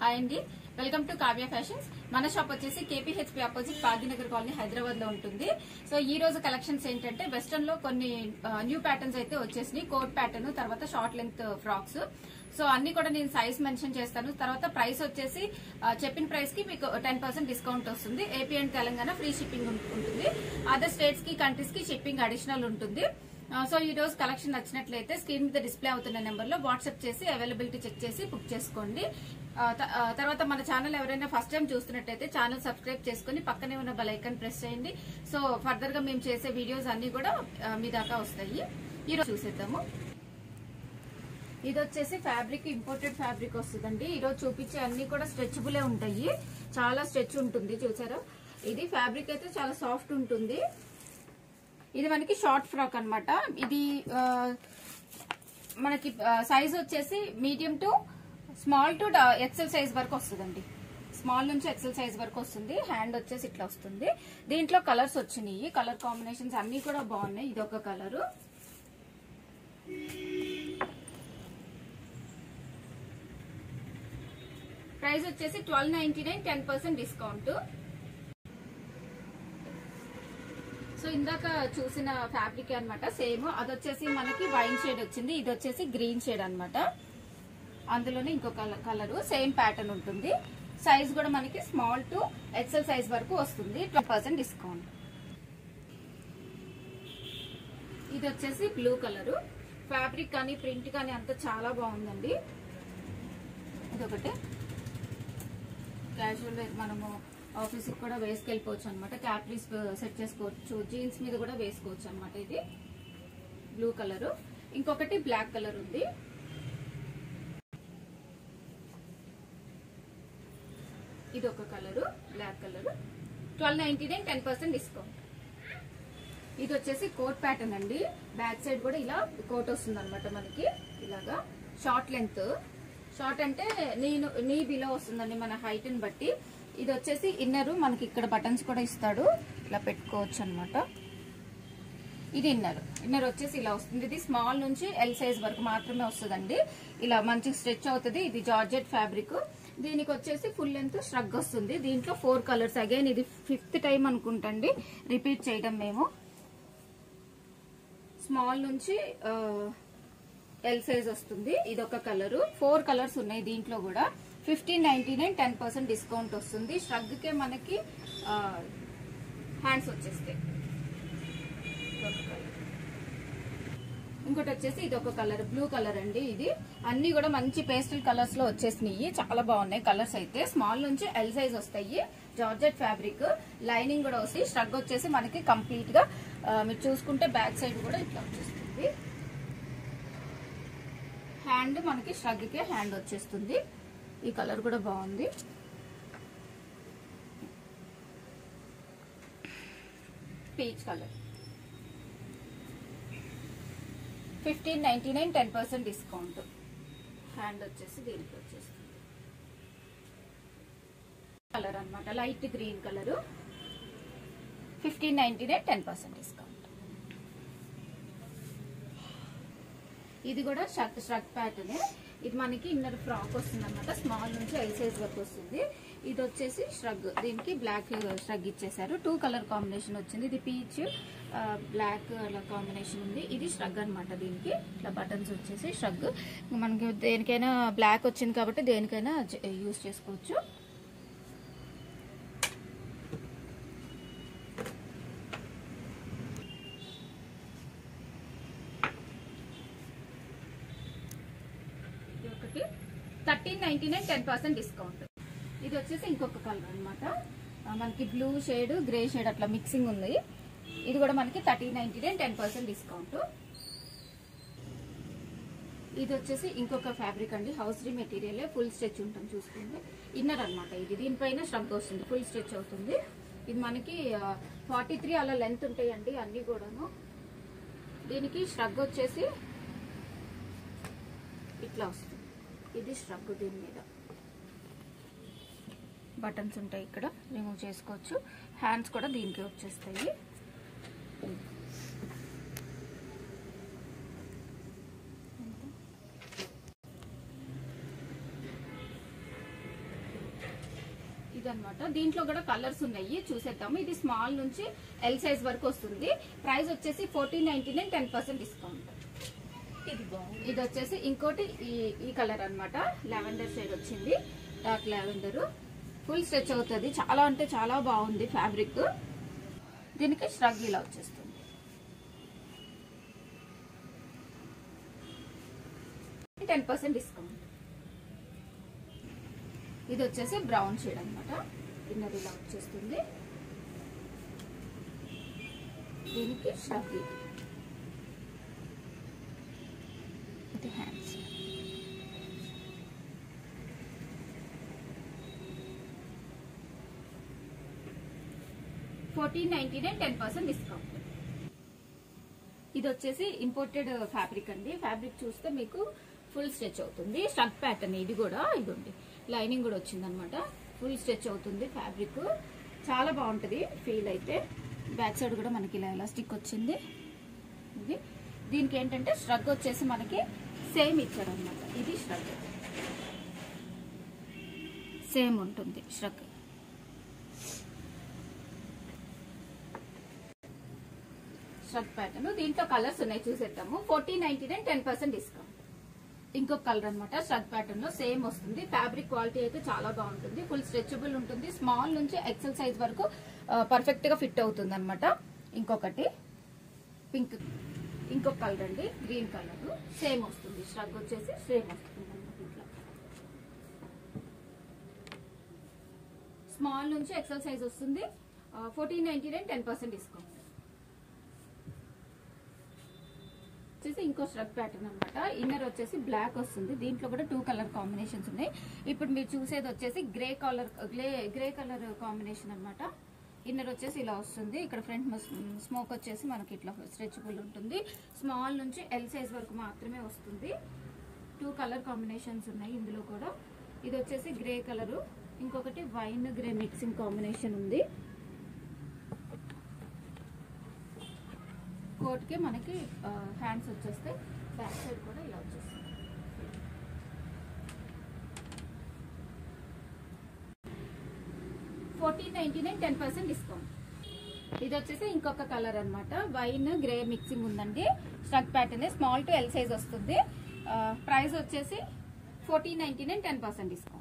Hi అండి, welcome to Kavya fashions. మన shop వచ్చేసి KPHP opposite Bhagyanagar colony Hyderabad లో ఉంటుంది. సో ఈ రోజు కలెక్షన్స్ ఏంటంటే వెస్టర్న్ లో కొన్ని న్యూ ప్యాటర్న్స్ అయితే వచ్చేసినాయి. కోట్ ప్యాటర్న్, తర్వాత షార్ట్ లెంత్ ఫ్రాక్స్. సో అన్ని కూడా నేను సైజ్ మెన్షన్ చేస్తాను. తర్వాత ప్రైస్ వచ్చేసి చెప్పిన ప్రైస్ కి మీకు 10% డిస్కౌంట్ వస్తుంది. AP and Telangana free shipping ఉంటుంది. అదర్ స్టేట్స్ కి కంట్రీస్ కి షిప్పింగ్ అడిషనల్ ఉంటుంది. సో ఈ రోజు కలెక్షన్ నచ్చినట్లయితే స్క్రీన్ మీద డిస్ప్లే అవుతున్న నెంబర్ లో వాట్సాప్ చేసి అవైలబిలిటీ చెక్ చేసి బుక్ చేసుకోండి. తర్వాత మన ఛానల్ ఎవరైనా ఫస్ట్ టైం చూస్తున్నట్టయితే ఛానల్ సబ్స్క్రైబ్ చేసుకుని పక్కనే ఉన్న బెల్ ఐకాన్ ప్రెస్ చేయండి. సో ఫర్దర్ గా మేము చేసే వీడియోస్ అన్ని కూడా మీ దాకా వస్తాయి. ఈ రోజు చూసేద్దాము. ఇది వచ్చేసి ఫ్యాబ్రిక్ ఇంపోర్టెడ్ ఫ్యాబ్రిక్ వస్తుందండి. ఈ రోజు చూపించే అన్ని కూడా స్ట్రెచబులే ఉంటాయి. చాలా స్ట్రెచ్ ఉంటుంది, చూసారా. ఇది ఫ్యాబ్రిక్ అయితే చాలా సాఫ్ట్ ఉంటుంది. ఇది మనకి షార్ట్ ఫ్రాక్ అన్నమాట. ఇది మనకి సైజ్ వచ్చేసి medium to small to XL size వరకు వస్తుందండి. స్మాల్ నుంచి ఎక్సెల్ సైజ్ వరకు వస్తుంది. హ్యాండ్ వచ్చేసి ఇట్లా వస్తుంది. దీంట్లో కలర్స్ వచ్చినాయి. కలర్ కాంబినేషన్స్ అన్ని కూడా బాగున్నాయి. ఇది ఒక కలరు, ప్రైస్ వచ్చేసి 1299, 10% డిస్కౌంట్. సో ఇందాక చూసిన ఫ్యాబ్రిక్ అన్నమాట, సేమ్. అది వచ్చేసి మనకి వైన్ షేడ్ వచ్చింది. ఇది వచ్చేసి గ్రీన్ షేడ్ అన్నమాట. అందులోనే ఇంకో కలర్, సేమ్ ప్యాటర్న్ ఉంటుంది. సైజ్ కూడా మనకి స్మాల్ టు ఎక్సెల్ సైజ్ వరకు వస్తుంది. 12% డిస్కౌంట్. ఇది వచ్చేసి బ్లూ కలర్. ఫ్యాబ్రిక్ కానీ ప్రింట్ కానీ అంతా చాలా బాగుందండి. ఇదొకటి క్యాజువల్ వేర్, మనము ఆఫీస్కి కూడా వేసుకెళ్ళిపోవచ్చు అనమాట. క్యాప్రీస్ సెట్ చేసుకోవచ్చు, జీన్స్ మీద కూడా వేసుకోవచ్చు అనమాట. ఇది బ్లూ కలర్. ఇంకొకటి బ్లాక్ కలర్ ఉంది. ఇది ఒక కలరు, బ్లాక్ కలర్. 1299, 10% డిస్కౌంట్. ఇది వచ్చేసి కోట్ ప్యాటర్న్ అండి. బ్యాక్ సైడ్ కూడా ఇలా కోట్ వస్తుంది అనమాట మనకి. ఇలాగా షార్ట్ లెంత్. షార్ట్ అంటే నీ బిలో వస్తుందండి మన హైట్ ని బట్టి. ఇది వచ్చేసి ఇన్నర్, మనకి ఇక్కడ బటన్స్ కూడా ఇస్తాడు, ఇలా పెట్టుకోవచ్చు అనమాట. ఇది ఇన్నర్ వచ్చేసి ఇలా వస్తుంది. ఇది స్మాల్ నుంచి ఎల్ సైజ్ వరకు మాత్రమే వస్తుందండి. ఇలా మంచి స్ట్రెచ్ అవుతుంది. ఇది జార్జెట్ ఫ్యాబ్రిక్. దీనికి వచ్చేసి ఫుల్ లెంత్ ష్రగ్ వస్తుంది. దీంట్లో 4 కలర్స్. అగైన్ ఇది 5th టైం అనుకుంటండి రిపీట్ చేయడం మేము. స్మాల్ నుంచి ఎల్ సైజ్ వస్తుంది. ఇది ఒక కలర్. 4 కలర్స్ ఉన్నాయి దీంట్లో కూడా. 1599, 10% డిస్కౌంట్ వస్తుంది. ష్రగ్ కే మనకి హ్యాండ్స్ వచ్చేస్తాయి. ఇంకోటి వచ్చేసి ఇది ఒక కలర్, బ్లూ కలర్ అండి. ఇది అన్ని కూడా మంచి పేస్టల్ కలర్స్ లో వచ్చేసినాయి. చాలా బాగున్నాయి కలర్స్ అయితే. స్మాల్ నుంచి ఎల్ సైజ్ వస్తాయి. జార్జెట్ ఫ్యాబ్రిక్, లైనింగ్ కూడా వస్తాయి. ష్రగ్ వచ్చేసి మనకి కంప్లీట్ గా మీరు చూసుకుంటే బ్యాక్ సైడ్ కూడా ఇట్లా వచ్చేస్తుంది. హ్యాండ్ మనకి ష్రగ్ కే హ్యాండ్ వచ్చేస్తుంది. ఈ కలర్ కూడా బాగుంది. Peach colour. 1599, 10% డిస్కౌంట్. హ్యాండ్ వచ్చేసి దీనికి వచ్చేస్తుంది. కలర్ అన్నమాట, లైట్ గ్రీన్ కలర్. 1599, 10% డిస్కౌంట్. ఇది కూడా ష్రగ్ ప్యాటర్న్. ఇది మనకి ఇన్నర్ ఫ్రాక్ వస్తుంది అనమాట. స్మాల్ నుంచి ఎల్ సైజ్ వరకు వస్తుంది. ఇది వచ్చేసి ష్రగ్. దీనికి బ్లాక్ ష్రగ్ ఇచ్చేసారు. 2 కలర్ కాంబినేషన్ వచ్చింది. ఇది పీచ్, బ్లాక్ అలా కాంబినేషన్ ఉంది. ఇది ష్రగ్ అనమాట. దీనికి ఇట్లా బటన్స్ వచ్చేసి ష్రగ్. మనకి దేనికైనా బ్లాక్ వచ్చింది కాబట్టి దేనికైనా యూజ్ చేసుకోవచ్చు. ఒకటి 1399, 10% డిస్కౌంట్. ఇది వచ్చేసి ఇంకొక కలర్ అనమాట. మనకి బ్లూ షేడ్, గ్రే షేడ్ అట్లా మిక్సింగ్ ఉంది. ఇది కూడా మనకి 1399, 10% డిస్కౌంట్. ఇది వచ్చేసి ఇంకొక ఫ్యాబ్రిక్ అండి. హౌస్రీ మెటీరియల్, ఫుల్ స్ట్రెచ్ ఉంటుంది. చూసుకోండి, ఇన్నర్ అనమాట. ఇది దీనిపైన ష్రగ్ వస్తుంది, ఫుల్ స్ట్రెచ్ అవుతుంది. ఇది మనకి 43 అలా లెంత్ ఉంటాయండి అన్ని కూడాను. దీనికి ష్రగ్ వచ్చేసి ఇట్లా వస్తుంది. ఇది ష్రగ్. దీని మీద బటన్స్ ఉంటాయి, ఇక్కడ రిమూవ్ చేసుకోవచ్చు. హ్యాండ్స్ కూడా దీనికి వచ్చేస్తాయి. ఇదన్నమాట. దీంట్లో కూడా కలర్స్ ఉన్నాయి, చూసేద్దాము. ఇది స్మాల్ నుంచి ఎల్ సైజ్ వరకు వస్తుంది. ప్రైస్ వచ్చేసి 1499, 10% డిస్కౌంట్. ఇది వచ్చేసి ఇంకోటి ఈ కలర్ అన్నమాట. లావెండర్ షేడ్ వచ్చింది, డార్క్ లావెండర్. ఫుల్ స్ట్రెచ్ అవుతుంది, చాలా అంటే చాలా బాగుంది ఫ్యాబ్రిక్. దీనికి ష్రగ్ ఇలా వచ్చేస్తుంది. 10% డిస్కౌంట్. ఇది వచ్చేసి బ్రౌన్ షేడ్ అన్నమాట. ఇన్నర్ ఇలా వచ్చేస్తుంది. దీనికి ష్రగ్ ఇది హ్యాండ్స్. $1499, 10% డిస్కౌంట్. ఇది వచ్చేసి ఇంపోర్టెడ్ ఫ్యాబ్రిక్ అండి. ఫ్యాబ్రిక్ చూస్తే మీకు ఫుల్ స్ట్రెచ్ అవుతుంది. స్ట్రక్ ప్యాటర్న్ ఇది కూడా. ఇదండి లైనింగ్ కూడా వచ్చింది అనమాట. ఫుల్ స్ట్రెచ్ అవుతుంది ఫ్యాబ్రిక్, చాలా బాగుంటది ఫీల్ అయితే. బ్యాక్ సైడ్ కూడా మనకి ఇలా ఎలాస్టిక్ వచ్చింది. ఇది దీనికి ఏంటంటే స్ట్రగ్ వచ్చేసి మనకి సేమ్ ఇచ్చాడు అనమాట. ఇది స్ట్రగ్ సేమ్ ఉంటుంది. స్ట్రగ్ స్ట్రక్ ప్యాటర్న్. దీంట్లో కలర్స్ ఉన్నాయి, చూసేద్దాము. 1499, 10% డిస్కౌంట్. ఇంకొక కలర్ అనమాట. స్ట్రక్ ప్యాటర్న్ లో సేమ్ వస్తుంది. ఫ్యాబ్రిక్ క్వాలిటీ అయితే చాలా బాగుంటుంది. ఫుల్ స్ట్రెచబుల్ ఉంటుంది. స్మాల్ నుంచి ఎక్సెల్ సైజ్ వరకు పర్ఫెక్ట్ గా ఫిట్ అవుతుంది అనమాట. ఇంకొకటి పింక్, ఇంకొక కలర్ అండి గ్రీన్ కలర్. సేమ్ వస్తుంది. స్ట్రక్ వచ్చేసి సేమ్ వస్తుంది అనమాట. ఇట్లా స్మాల్ నుంచి ఎక్సెల్ సైజ్ వస్తుంది. 1499, 10% డిస్కౌంట్. వచ్చేసి ఇంకో స్ట్రక్ ప్యాటర్న్ అనమాట. ఇన్నర్ వచ్చేసి బ్లాక్ వస్తుంది. దీంట్లో కూడా 2 కలర్ కాంబినేషన్స్ ఉన్నాయి. ఇప్పుడు మీరు చూసేది వచ్చేసి గ్రే కలర్ కాంబినేషన్ అనమాట. ఇన్నర్ వచ్చేసి ఇలా వస్తుంది. ఇక్కడ ఫ్రంట్ స్మోక్ వచ్చేసి మనకి ఇట్లా స్ట్రెచబుల్ ఉంటుంది. స్మాల్ నుంచి ఎల్ సైజ్ వరకు మాత్రమే వస్తుంది. 2 కలర్ కాంబినేషన్స్ ఉన్నాయి ఇందులో కూడా. ఇది వచ్చేసి గ్రే కలరు, ఇంకొకటి వైన్ గ్రే మిక్సింగ్ కాంబినేషన్ ఉంది. కోట్ కి మనకి హ్యాండ్స్ వచ్చేస్తే బ్యాక్ సైడ్ కూడా ఇలా వచ్చేస్తుంది. $1499, 10% డిస్కౌంట్. ఇది వచ్చేసి ఇంకొక కలర్ అనమాట. వైన్ గ్రే మిక్సింగ్ ఉందండి. Struck pattern small to L size వస్తుంది. ప్రైస్ వచ్చేసి 1499, 10% డిస్కౌంట్.